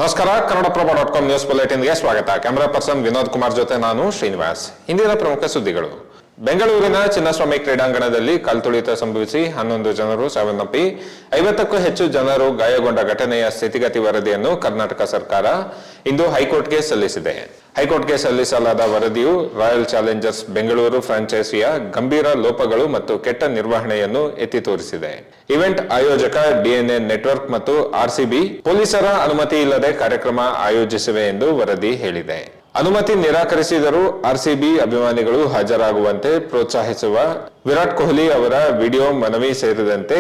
ನಮಸ್ಕಾರ. ಕನ್ನಡಪ್ರಭ.com ನ್ಯೂಸ್ ಬುಲೆಟಿನ್ಗೆ ಸ್ವಾಗತ. Camera person Vinod Kumar ಜೊತೆ ನಾನು ಶ್ರೀನಿವಾಸ್. ಇಂದಿನ ಪ್ರಮುಖ ಸುದ್ದಿಗಳು. ಬೆಂಗಳೂರಿನ ಚಿನ್ನಸ್ವಾಮಿ ಕ್ರೀಡಾಂಗಣದಲ್ಲಿ ಕಲ್ತುಳಿತ ಸಂಭವಿಸಿ 11 ಜನರು ಸಾವನ್ನಪ್ಪಿ 50ಕ್ಕೂ ಹೆಚ್ಚು ಜನರು ಗಾಯಗೊಂಡ ಘಟನೆಯ ಸ್ಥಿತಿಗತಿ ವರದಿಯನ್ನು ಕರ್ನಾಟಕ ಸರ್ಕಾರ ಇಂದು ಹೈಕೋರ್ಟ್ಗೆ ಸಲ್ಲಿಸಿದೆ. ಹೈಕೋರ್ಟ್ಗೆ ಸಲ್ಲಿಸಲಾದ ವರದಿಯು ರಾಯಲ್ ಚಾಲೆಂಜರ್ಸ್ ಬೆಂಗಳೂರು ಫ್ರಾಂಚೈಸಿಯ ಗಂಭೀರ ಲೋಪಗಳು ಮತ್ತು ಕೆಟ್ಟ ನಿರ್ವಹಣೆಯನ್ನು ಎತ್ತಿ ತೋರಿಸಿದೆ. ಇವೆಂಟ್ ಆಯೋಜಕ ಡಿಎನ್ಎ ನೆಟ್ವರ್ಕ್ ಮತ್ತು ಆರ್ಸಿಬಿ ಪೊಲೀಸರ ಅನುಮತಿ ಇಲ್ಲದೆ ಕಾರ್ಯಕ್ರಮ ಆಯೋಜಿಸಿವೆ ಎಂದು ವರದಿ ಹೇಳಿದೆ. ಅನುಮತಿ ನಿರಾಕರಿಸಿದರೂ ಆರ್ಸಿಬಿ ಅಭಿಮಾನಿಗಳು ಹಾಜರಾಗುವಂತೆ ಪ್ರೋತ್ಸಾಹಿಸುವ ವಿರಾಟ್ ಕೊಹ್ಲಿ ಅವರ ವಿಡಿಯೋ ಮನವಿ ಸೇರಿದಂತೆ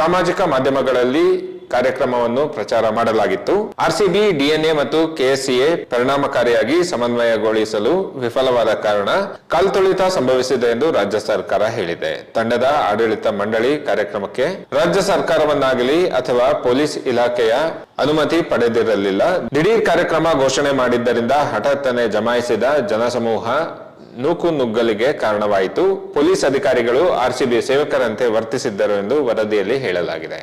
ಸಾಮಾಜಿಕ ಮಾಧ್ಯಮಗಳಲ್ಲಿ ಕಾರ್ಯಕ್ರಮವನ್ನು ಪ್ರಚಾರ ಮಾಡಲಾಗಿತ್ತು. ಆರ್ಸಿಬಿ, ಡಿಎನ್ಎ ಮತ್ತು ಕೆಎಸ್ಸಿಎ ಪರಿಣಾಮಕಾರಿಯಾಗಿ ಸಮನ್ವಯಗೊಳಿಸಲು ವಿಫಲವಾದ ಕಾರಣ ಕಾಲ್ತುಳಿತ ಸಂಭವಿಸಿದೆ ಎಂದು ರಾಜ್ಯ ಸರ್ಕಾರ ಹೇಳಿದೆ. ತಂಡದ ಆಡಳಿತ ಮಂಡಳಿ ಕಾರ್ಯಕ್ರಮಕ್ಕೆ ರಾಜ್ಯ ಸರ್ಕಾರವನ್ನಾಗಲಿ ಅಥವಾ ಪೊಲೀಸ್ ಇಲಾಖೆಯ ಅನುಮತಿ ಪಡೆದಿರಲಿಲ್ಲ. ದಿಢೀರ್ ಕಾರ್ಯಕ್ರಮ ಘೋಷಣೆ ಮಾಡಿದ್ದರಿಂದ ಹಠಾತ್ತನೆ ಜಮಾಯಿಸಿದ ಜನಸಮೂಹ ನೂಕುನುಗ್ಗಲಿಗೆ ಕಾರಣವಾಯಿತು. ಪೊಲೀಸ್ ಅಧಿಕಾರಿಗಳು ಆರ್ಸಿಬಿ ಸೇವಕರಂತೆ ವರ್ತಿಸಿದ್ದರು ಎಂದು ವರದಿಯಲ್ಲಿ ಹೇಳಲಾಗಿದೆ.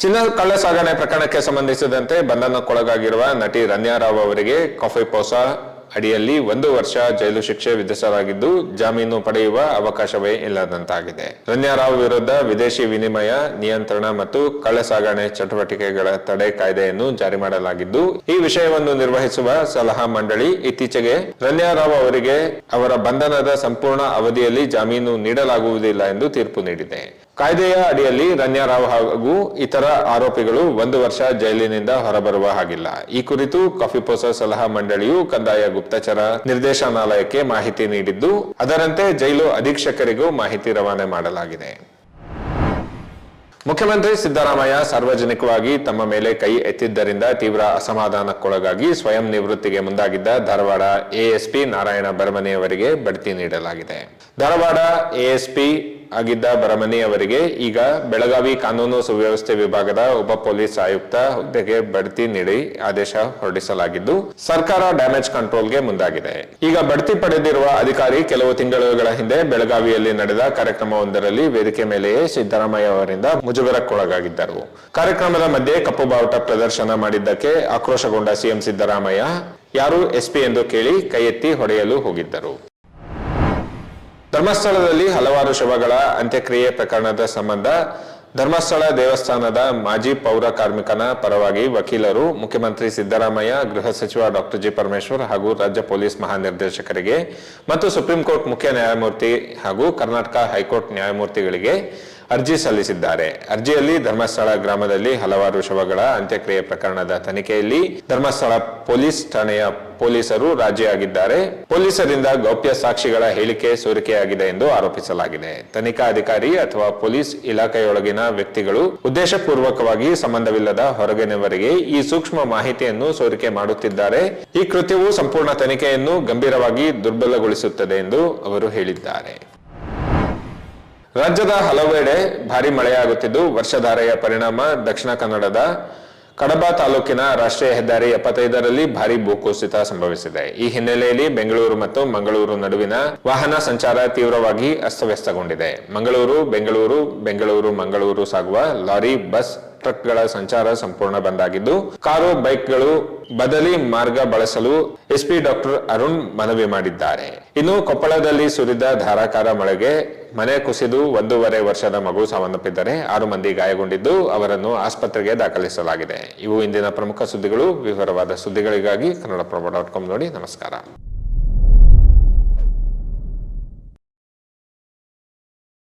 ಚಿನ್ನ ಕಳ್ಳ ಸಾಗಣೆ ಪ್ರಕರಣಕ್ಕೆ ಸಂಬಂಧಿಸಿದಂತೆ ಬಂಧನಕ್ಕೊಳಗಾಗಿರುವ ನಟಿ ರನ್ಯಾ ರಾವ್ ಅವರಿಗೆ ಕಾಫಿಪೋಸಾ ಅಡಿಯಲ್ಲಿ 1 ವರ್ಷ ಜೈಲು ಶಿಕ್ಷೆ ವಿಧಿಸಲಾಗಿದ್ದು ಜಾಮೀನು ಪಡೆಯುವ ಅವಕಾಶವೇ ಇಲ್ಲದಂತಾಗಿದೆ. ರನ್ಯಾ ರಾವ್ ವಿರುದ್ಧ ವಿದೇಶಿ ವಿನಿಮಯ ನಿಯಂತ್ರಣ ಮತ್ತು ಕಳ್ಳಸಾಗಣೆ ಚಟುವಟಿಕೆಗಳ ತಡೆ ಕಾಯ್ದೆಯನ್ನು ಜಾರಿ ಮಾಡಲಾಗಿದ್ದು, ಈ ವಿಷಯವನ್ನು ನಿರ್ವಹಿಸುವ ಸಲಹಾ ಮಂಡಳಿ ಇತ್ತೀಚೆಗೆ ರನ್ಯಾ ರಾವ್ ಅವರಿಗೆ ಅವರ ಬಂಧನದ ಸಂಪೂರ್ಣ ಅವಧಿಯಲ್ಲಿ ಜಾಮೀನು ನೀಡಲಾಗುವುದಿಲ್ಲ ಎಂದು ತೀರ್ಪು ನೀಡಿದೆ. ಕಾಯ್ದೆಯ ಅಡಿಯಲ್ಲಿ ರನ್ಯಾ ರಾವ್ ಹಾಗೂ ಇತರ ಆರೋಪಿಗಳು 1 ವರ್ಷ ಜೈಲಿನಿಂದ ಹೊರಬರುವ ಹಾಗಿಲ್ಲ. ಈ ಕುರಿತು ಕಾಫಿಪೋಸಾ ಸಲಹಾ ಮಂಡಳಿಯು ಕಂದಾಯ ಗುಪ್ತಚರ ನಿರ್ದೇಶನಾಲಯಕ್ಕೆ ಮಾಹಿತಿ ನೀಡಿದ್ದು, ಅದರಂತೆ ಜೈಲು ಅಧೀಕ್ಷಕರಿಗೂ ಮಾಹಿತಿ ರವಾನೆ ಮಾಡಲಾಗಿದೆ. ಮುಖ್ಯಮಂತ್ರಿ ಸಿದ್ದರಾಮಯ್ಯ ಸಾರ್ವಜನಿಕವಾಗಿ ತಮ್ಮ ಮೇಲೆ ಕೈ ಎತ್ತಿದ್ದರಿಂದ ತೀವ್ರ ಅಸಮಾಧಾನಕ್ಕೊಳಗಾಗಿ ಸ್ವಯಂ ನಿವೃತ್ತಿಗೆ ಮುಂದಾಗಿದ್ದ ಧಾರವಾಡ ಎಎಸ್ಪಿ ನಾರಾಯಣ ಬರಮನಿ ಅವರಿಗೆ ಬಡ್ತಿ ನೀಡಲಾಗಿದೆ. ಧಾರವಾಡ ಎಎಸ್ಪಿ ಆಗಿದ್ದ ಬರಮನಿ ಅವರಿಗೆ ಈಗ ಬೆಳಗಾವಿ ಕಾನೂನು ಸುವ್ಯವಸ್ಥೆ ವಿಭಾಗದ ಉಪ ಪೊಲೀಸ್ ಆಯುಕ್ತ ಹುದ್ದೆಗೆ ಬಡ್ತಿ ನೀಡಿ ಆದೇಶ ಹೊರಡಿಸಲಾಗಿದ್ದು, ಸರ್ಕಾರ ಡ್ಯಾಮೇಜ್ ಕಂಟ್ರೋಲ್ಗೆ ಮುಂದಾಗಿದೆ. ಈಗ ಬಡ್ತಿ ಪಡೆದಿರುವ ಅಧಿಕಾರಿ ಕೆಲವು ತಿಂಗಳುಗಳ ಹಿಂದೆ ಬೆಳಗಾವಿಯಲ್ಲಿ ನಡೆದ ಕಾರ್ಯಕ್ರಮವೊಂದರಲ್ಲಿ ವೇದಿಕೆ ಮೇಲೆಯೇ ಸಿದ್ದರಾಮಯ್ಯ ಅವರಿಂದ ಮುಜುಗರಕ್ಕೊಳಗಾಗಿದ್ದರು. ಕಾರ್ಯಕ್ರಮದ ಮಧ್ಯೆ ಕಪ್ಪು ಬಾವುಟ ಪ್ರದರ್ಶನ ಮಾಡಿದ್ದಕ್ಕೆ ಆಕ್ರೋಶಗೊಂಡ ಸಿಎಂ ಸಿದ್ದರಾಮಯ್ಯ ಯಾರು ಎಸ್ಪಿ ಎಂದು ಕೇಳಿ ಕೈ ಎತ್ತಿ ಹೊಡೆಯಲು ಹೋಗಿದ್ದರು. ಧರ್ಮಸ್ಥಳದಲ್ಲಿ ಹಲವಾರು ಶವಗಳ ಅಂತ್ಯಕ್ರಿಯೆ ಪ್ರಕರಣದ ಸಂಬಂಧ ಧರ್ಮಸ್ಥಳ ದೇವಸ್ಥಾನದ ಮಾಜಿ ಪೌರ ಕಾರ್ಮಿಕನ ಪರವಾಗಿ ವಕೀಲರು ಮುಖ್ಯಮಂತ್ರಿ ಸಿದ್ದರಾಮಯ್ಯ, ಗೃಹ ಸಚಿವ ಡಾಕ್ಟರ್ ಜಿ ಪರಮೇಶ್ವರ್ ಹಾಗೂ ರಾಜ್ಯ ಪೊಲೀಸ್ ಮಹಾನಿರ್ದೇಶಕರಿಗೆ ಮತ್ತು ಸುಪ್ರೀಂ ಕೋರ್ಟ್ ಮುಖ್ಯ ನ್ಯಾಯಮೂರ್ತಿ ಹಾಗೂ ಕರ್ನಾಟಕ ಹೈಕೋರ್ಟ್ ನ್ಯಾಯಮೂರ್ತಿಗಳಿಗೆ ಅರ್ಜಿ ಸಲ್ಲಿಸಿದ್ದಾರೆ. ಅರ್ಜಿಯಲ್ಲಿ ಧರ್ಮಸ್ಥಳ ಗ್ರಾಮದಲ್ಲಿ ಹಲವಾರು ಶವಗಳ ಅಂತ್ಯಕ್ರಿಯೆ ಪ್ರಕರಣದ ತನಿಖೆಯಲ್ಲಿ ಧರ್ಮಸ್ಥಳ ಪೊಲೀಸ್ ಠಾಣೆಯ ಪೊಲೀಸರು ರಾಜಿಯಾಗಿದ್ದಾರೆ. ಪೊಲೀಸರಿಂದ ಗೌಪ್ಯ ಸಾಕ್ಷಿಗಳ ಹೇಳಿಕೆ ಸೋರಿಕೆಯಾಗಿದೆ ಎಂದು ಆರೋಪಿಸಲಾಗಿದೆ. ತನಿಖಾ ಅಧಿಕಾರಿ ಅಥವಾ ಪೊಲೀಸ್ ಇಲಾಖೆಯೊಳಗಿನ ವ್ಯಕ್ತಿಗಳು ಉದ್ದೇಶಪೂರ್ವಕವಾಗಿ ಸಂಬಂಧವಿಲ್ಲದ ಹೊರಗಿನವರಿಗೆ ಈ ಸೂಕ್ಷ್ಮ ಮಾಹಿತಿಯನ್ನು ಸೋರಿಕೆ ಮಾಡುತ್ತಿದ್ದಾರೆ. ಈ ಕೃತ್ಯವು ಸಂಪೂರ್ಣ ತನಿಖೆಯನ್ನು ಗಂಭೀರವಾಗಿ ದುರ್ಬಲಗೊಳಿಸುತ್ತದೆ ಎಂದು ಅವರು ಹೇಳಿದ್ದಾರೆ. ರಾಜ್ಯದ ಹಲವೆಡೆ ಭಾರಿ ಮಳೆಯಾಗುತ್ತಿದ್ದು, ವರ್ಷಧಾರೆಯ ಪರಿಣಾಮ ದಕ್ಷಿಣ ಕನ್ನಡದ ಕಡಬ ತಾಲೂಕಿನ ರಾಷ್ಟ್ರೀಯ ಹೆದ್ದಾರಿ 75ರಲ್ಲಿ ಭಾರಿ ಭೂಕುಸಿತ ಸಂಭವಿಸಿದೆ. ಈ ಹಿನ್ನೆಲೆಯಲ್ಲಿ ಬೆಂಗಳೂರು ಮತ್ತು ಮಂಗಳೂರು ನಡುವಿನ ವಾಹನ ಸಂಚಾರ ತೀವ್ರವಾಗಿ ಅಸ್ತವ್ಯಸ್ತಗೊಂಡಿದೆ. ಮಂಗಳೂರು ಸಾಗುವ ಲಾರಿ, ಬಸ್, ಟ್ರಕ್ಗಳ ಸಂಚಾರ ಸಂಪೂರ್ಣ ಬಂದಾಗಿದ್ದು, ಕಾರು, ಬೈಕ್ಗಳು ಬದಲಿ ಮಾರ್ಗ ಬಳಸಲು ಎಸ್ಪಿ ಡಾಕ್ಟರ್ ಅರುಣ್ ಮನವಿ ಮಾಡಿದ್ದಾರೆ. ಇನ್ನು ಕೊಪ್ಪಳದಲ್ಲಿ ಸುರಿದ ಧಾರಾಕಾರ ಮಳೆಗೆ ಮನೆ ಕುಸಿದು 1.5 ವರ್ಷದ ಮಗು ಸಾವನ್ನಪ್ಪಿದ್ದರೆ 6 ಮಂದಿ ಗಾಯಗೊಂಡಿದ್ದು ಅವರನ್ನು ಆಸ್ಪತ್ರೆಗೆ ದಾಖಲಿಸಲಾಗಿದೆ. ಇವು ಇಂದಿನ ಪ್ರಮುಖ ಸುದ್ದಿಗಳು. ವಿವರವಾದ ಸುದ್ದಿಗಳಿಗಾಗಿ ಕನ್ನಡಪ್ರಭ.com ನೋಡಿ. ನಮಸ್ಕಾರ.